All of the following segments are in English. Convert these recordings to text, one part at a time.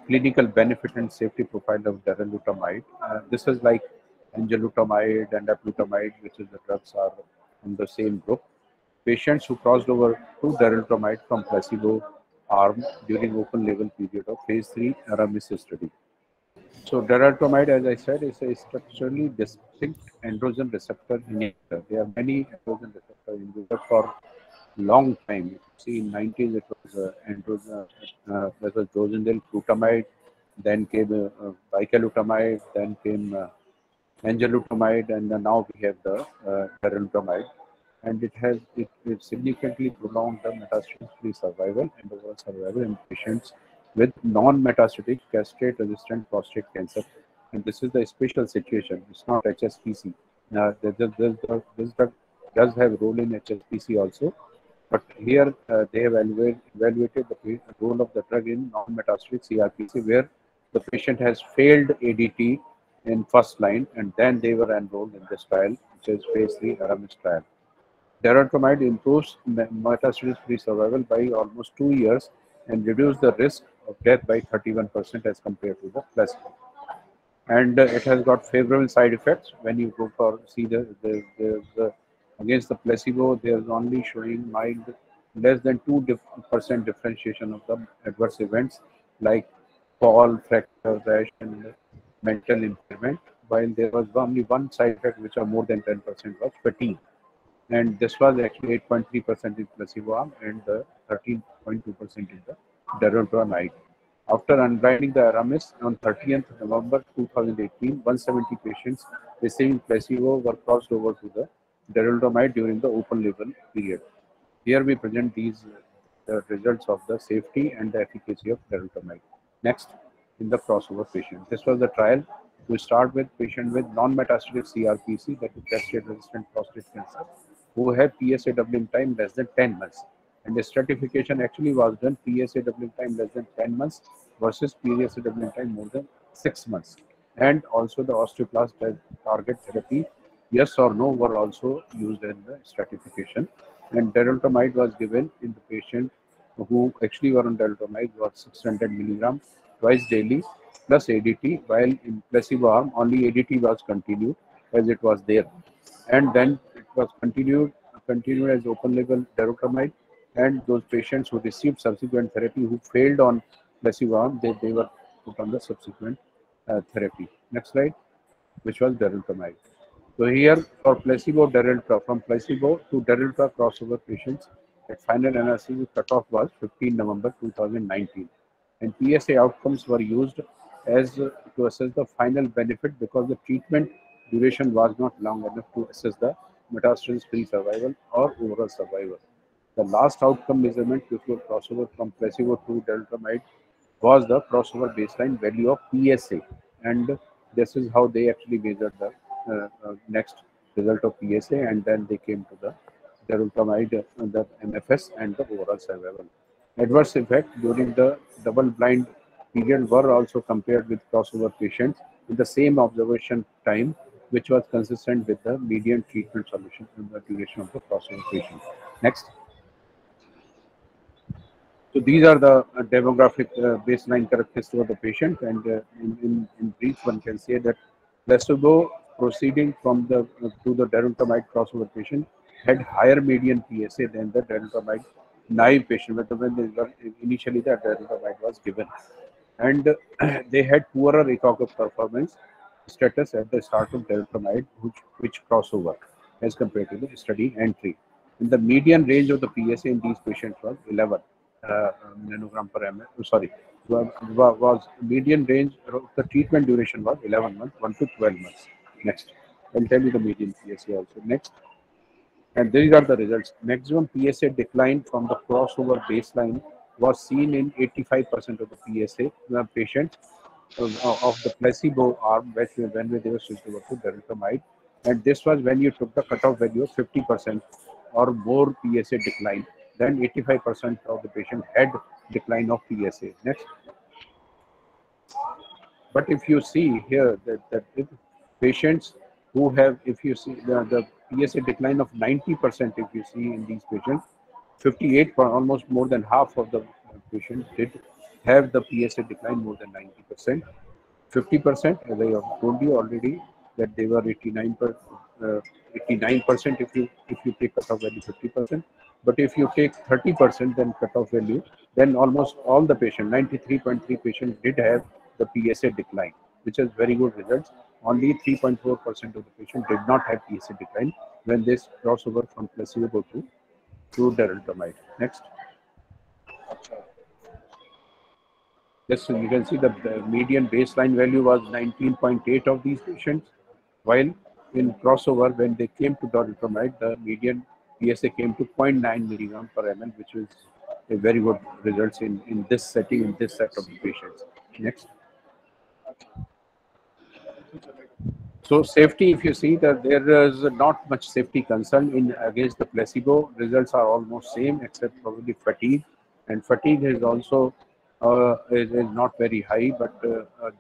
clinical benefit and safety profile of darolutamide. This is like enzalutamide and apalutamide, which is the drugs are in the same group. Patients who crossed over to darolutamide from placebo arm during open label period of phase 3 ARAMIS study. So darolutamide, as I said, is a structurally distinct androgen receptor inhibitor. There are many androgen receptor inhibitors for long time. You see, in 90s it was androgen, that was dronazole flutamide, then came bicalutamide, then came enzalutamide, and then now we have the darolutamide. And it significantly prolonged the metastasis-free survival and overall survival in patients with non-metastatic castrate-resistant prostate cancer. And this is the special situation. It's not HSPC. This drug does have a role in HSPC also, but here they have evaluated the role of the drug in non-metastatic CRPC, where the patient has failed ADT in first line, and then they were enrolled in this trial, which is phase 3 ARAMIS trial. Darolutamide improves metastasis-free survival by almost 2 years and reduces the risk of death by 31% as compared to the placebo. And it has got favorable side effects. When you go for see the against the placebo, there is only showing mild, less than 2% differentiation of the adverse events like fall, fracture, rash, and mental impairment. While there was only one side effect which are more than 10% was fatigue. And this was actually 8.3% in placebo arm and 13.2% in the darolutamide. After unblinding the ARAMIS on 30th November 2018, 170 patients receiving placebo were crossed over to the darolutamide during the open label period. Here we present these the results of the safety and the efficacy of darolutamide. Next, in the crossover patient. This was the trial. We start with patient with non-metastatic CRPC, that is castrate-resistant prostate cancer, who have PSA doubling time less than 10 months. And the stratification actually was done PSA doubling time less than 10 months versus PSA doubling time more than 6 months. And also the osteoblast target therapy, yes or no, were also used in the stratification. And darolutamide was given in the patient who actually were on darolutamide was 600 milligram twice daily plus ADT, while in placebo arm only ADT was continued as it was there. And then it was continued as open label darolutamide, and those patients who received subsequent therapy who failed on placebo arm, they were put on the subsequent therapy. Next slide, which was darolutamide. So here for placebo darolutamide, from placebo to darolutamide crossover patients, at final analysis cutoff was 15 November 2019, and PSA outcomes were used as to assess the final benefit because the treatment duration was not long enough to assess the metastasis-free survival or overall survival. The last outcome measurement before crossover from placebo to darolutamide was the crossover baseline value of PSA, and this is how they actually measured the next result of PSA, and then they came to the darolutamide, the MFS, and the overall survival. Adverse effect during the double-blind period were also compared with crossover patients in the same observation time, which was consistent with the median treatment solution in the duration of the crossover patient. Next. So these are the demographic baseline characteristics of the patient, and in brief, one can say that placebo proceeding from the to the darolutamide crossover patient had higher median PSA than the darolutamide naive patient, when initially the darolutamide was given, and they had poorer ecograph performance status at the start of darolutamide, which crossover as compared to the study entry. And the median range of the PSA in these patients was 11 nanogram per ml. Sorry, was median range of the treatment duration was 11 months, 1 to 12 months. Next, I'll tell you the median PSA also. Next, and these are the results. Maximum PSA decline from the crossover baseline was seen in 85% of the PSA patients of the placebo arm when they were switched over to darolutamide, and this was when you took the cutoff value of 50% or more PSA decline. Then 85% of the patient had decline of PSA. Next. But if you see here that if patients who have, if you see the PSA decline of 90%, if you see in these patients, 58, almost more than half of the patients did have the PSA decline more than 90%. 50%, as I have told you already, that they were 89% if you take cutoff value 50%. But if you take 30%, then cutoff value, then almost all the patients, 93.3 patients, did have the PSA decline, which is very good results. Only 3.4% of the patients did not have PSA decline when this crossover from placebo to darolutamide. Next. Yes, so you can see that the median baseline value was 19.8 of these patients, while in crossover, when they came to darolutamide, the median PSA came to 0.9 milligram per ml, which is a very good results in this setting, in this set of the patients. Next. So safety, if you see that there is not much safety concern in against the placebo, results are almost same except probably fatigue, and fatigue is also is not very high, but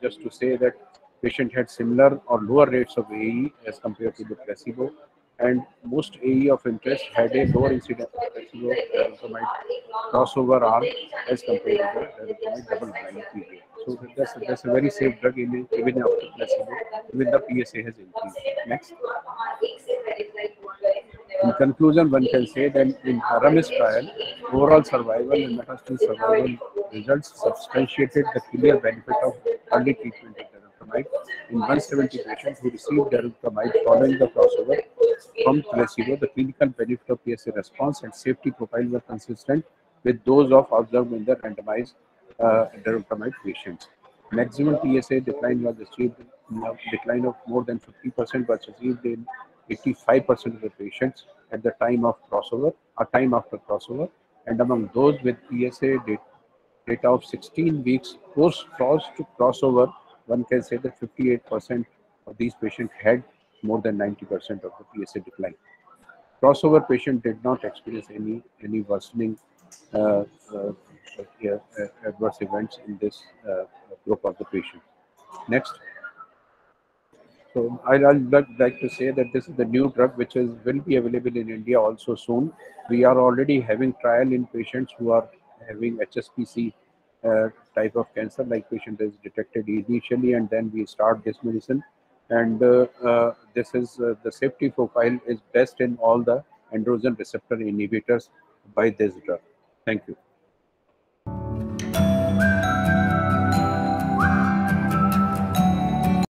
just to say that patient had similar or lower rates of AE as compared to the placebo, and most AE of interest had a lower incidence of placebo crossover arm as compared to the double blind period. So that's a very safe drug even after placebo, even the PSA has increased. Next. In conclusion, one can say that in Aramis trial, overall survival and metastatic survival results substantiated the clear benefit of early treatment with darolutamide in 170 patients who received darolutamide following the crossover from placebo. The clinical benefit of PSA response and safety profile were consistent with those of observed in the randomized darolutamide patients. Maximum PSA decline was achieved, decline of more than 50% was achieved in 85% of the patients at the time of crossover or time after crossover, and among those with PSA data of 16 weeks post-cross to crossover, one can say that 58% of these patients had more than 90% of the PSA decline. Crossover patient did not experience any worsening adverse events in this group of the patient. Next. So I'd like to say that this is the new drug which will be available in India also soon. We are already having trial in patients who are having HSPC type of cancer, like patient is detected initially and then we start this medicine. And this is the safety profile is best in all the androgen receptor inhibitors by this drug. Thank you.